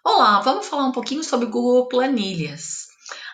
Olá, vamos falar um pouquinho sobre Google Planilhas.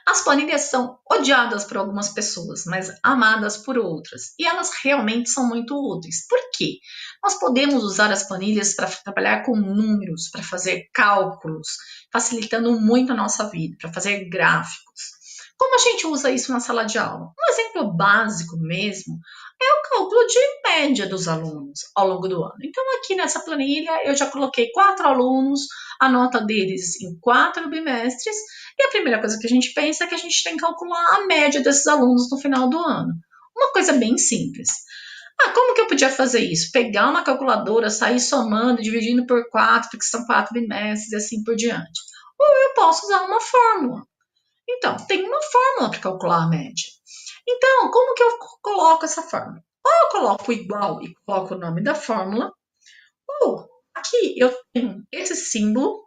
As planilhas são odiadas por algumas pessoas, mas amadas por outras. E elas realmente são muito úteis. Por quê? Nós podemos usar as planilhas para trabalhar com números, para fazer cálculos, facilitando muito a nossa vida, para fazer gráficos. Como a gente usa isso na sala de aula? Um exemplo básico mesmo é o cálculo de média dos alunos ao longo do ano. Então, aqui nessa planilha, eu já coloquei 4 alunos, a nota deles em 4 bimestres, e a primeira coisa que a gente pensa é que a gente tem que calcular a média desses alunos no final do ano. Uma coisa bem simples. Como que eu podia fazer isso? Pegar uma calculadora, sair somando, dividindo por 4, porque são 4 bimestres e assim por diante. Ou eu posso usar uma fórmula. Então, tem uma fórmula para calcular a média. Então, como que eu coloco essa fórmula? Ou eu coloco igual e coloco o nome da fórmula, ou aqui eu tenho esse símbolo.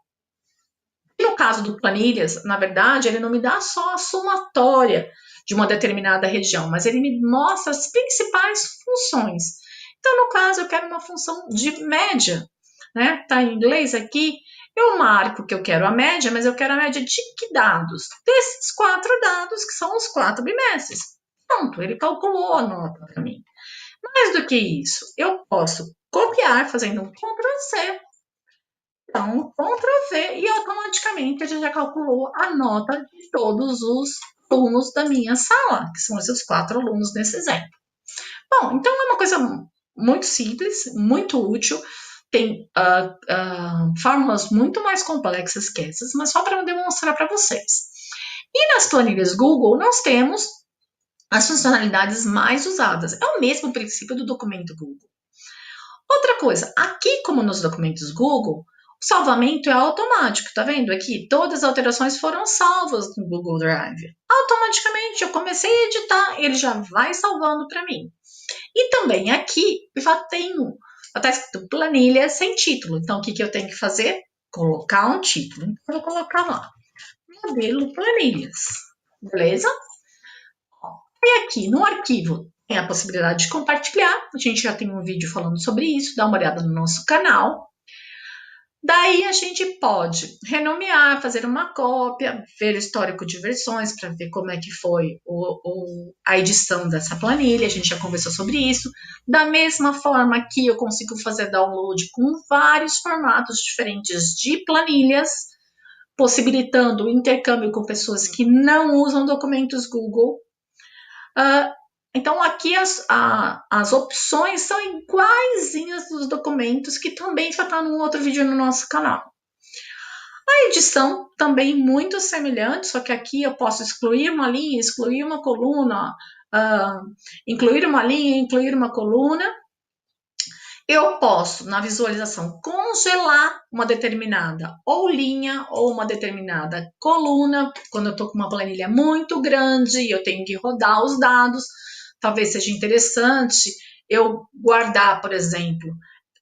E no caso do planilhas, na verdade, ele não me dá só a somatória de uma determinada região, mas ele me mostra as principais funções. Então, no caso, eu quero uma função de média, né? Tá em inglês aqui. Eu marco que eu quero a média, mas eu quero a média de que dados? Desses 4 dados, que são os 4 bimestres. Pronto, ele calculou a nota para mim. Mais do que isso, eu posso copiar fazendo um Ctrl+C. Então, Ctrl+V e automaticamente ele já calculou a nota de todos os alunos da minha sala, que são esses 4 alunos nesse exemplo. Bom, então é uma coisa muito simples, muito útil, tem fórmulas muito mais complexas que essas, mas só para demonstrar para vocês. E nas planilhas Google, nós temos as funcionalidades mais usadas. É o mesmo princípio do documento Google. Outra coisa, aqui como nos documentos Google, o salvamento é automático, tá vendo aqui? Todas as alterações foram salvas no Google Drive. Automaticamente, eu comecei a editar, ele já vai salvando para mim. E também aqui já tenho, já está escrito planilha sem título. Então, o que, que eu tenho que fazer? Colocar um título. Então, eu vou colocar lá, modelo planilhas, beleza? E aqui no arquivo tem a possibilidade de compartilhar. A gente já tem um vídeo falando sobre isso, dá uma olhada no nosso canal. Daí a gente pode renomear, fazer uma cópia, ver o histórico de versões para ver como é que foi a edição dessa planilha, a gente já conversou sobre isso. Da mesma forma que eu consigo fazer download com vários formatos diferentes de planilhas, possibilitando o intercâmbio com pessoas que não usam documentos Google. Então, aqui as opções são iguaizinhas dos documentos, que também já está num outro vídeo no nosso canal. A edição também muito semelhante, só que aqui eu posso excluir uma linha, excluir uma coluna, incluir uma linha, incluir uma coluna. Eu posso, na visualização, congelar uma determinada ou linha ou uma determinada coluna, quando eu estou com uma planilha muito grande e eu tenho que rodar os dados. Talvez seja interessante eu guardar, por exemplo,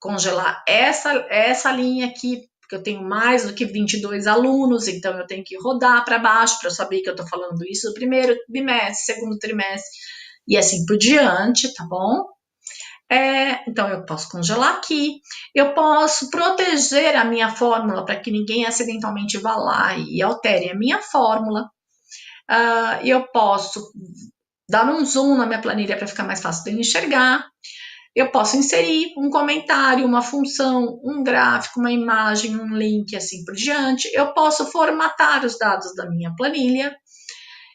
congelar essa linha aqui, porque eu tenho mais do que 22 alunos, então eu tenho que rodar para baixo para eu saber que eu estou falando isso do primeiro bimestre, segundo trimestre e assim por diante, tá bom? Então, eu posso congelar aqui, eu posso proteger a minha fórmula para que ninguém acidentalmente vá lá e altere a minha fórmula. Eu posso dar um zoom na minha planilha para ficar mais fácil de enxergar. Eu posso inserir um comentário, uma função, um gráfico, uma imagem, um link, assim por diante. Eu posso formatar os dados da minha planilha.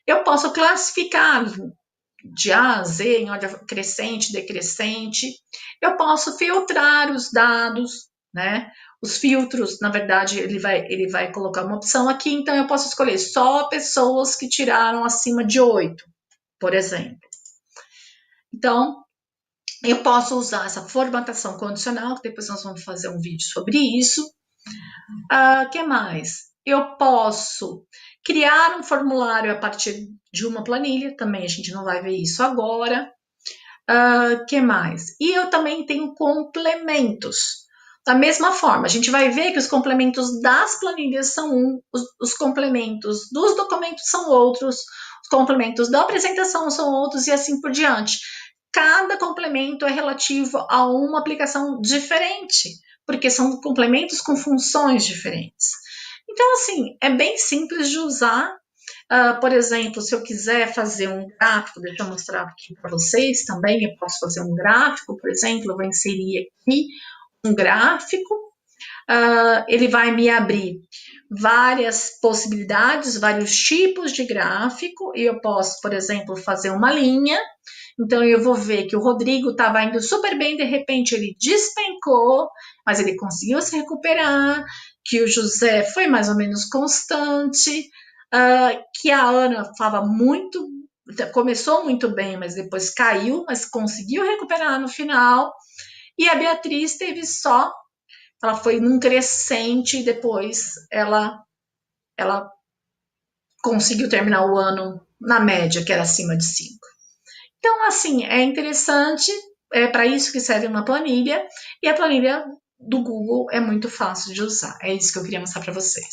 Eu posso classificar de A a Z, em ordem crescente, decrescente. Eu posso filtrar os dados, né? Os filtros, na verdade, ele vai colocar uma opção aqui, então eu posso escolher só pessoas que tiraram acima de 8, por exemplo. Então, eu posso usar essa formatação condicional, que depois nós vamos fazer um vídeo sobre isso. Que mais? Eu posso criar um formulário a partir de uma planilha, também a gente não vai ver isso agora. Que mais? E eu também tenho complementos. Da mesma forma, a gente vai ver que os complementos das planilhas são os complementos dos documentos são outros, os complementos da apresentação são outros e assim por diante. Cada complemento é relativo a uma aplicação diferente, porque são complementos com funções diferentes. Então, assim, é bem simples de usar. Por exemplo, se eu quiser fazer um gráfico, deixa eu mostrar aqui para vocês também, eu posso fazer um gráfico, por exemplo, eu vou inserir aqui um gráfico, ele vai me abrir várias possibilidades, vários tipos de gráfico, e eu posso, por exemplo, fazer uma linha. Então eu vou ver que o Rodrigo estava indo super bem, de repente ele despencou, mas ele conseguiu se recuperar, que o José foi mais ou menos constante, que a Ana estava muito, começou muito bem, mas depois caiu, mas conseguiu recuperar no final, e a Beatriz teve só, ela foi num crescente e depois ela conseguiu terminar o ano na média, que era acima de 5. Então, assim, é interessante, é para isso que serve uma planilha, e a planilha do Google é muito fácil de usar. É isso que eu queria mostrar para vocês.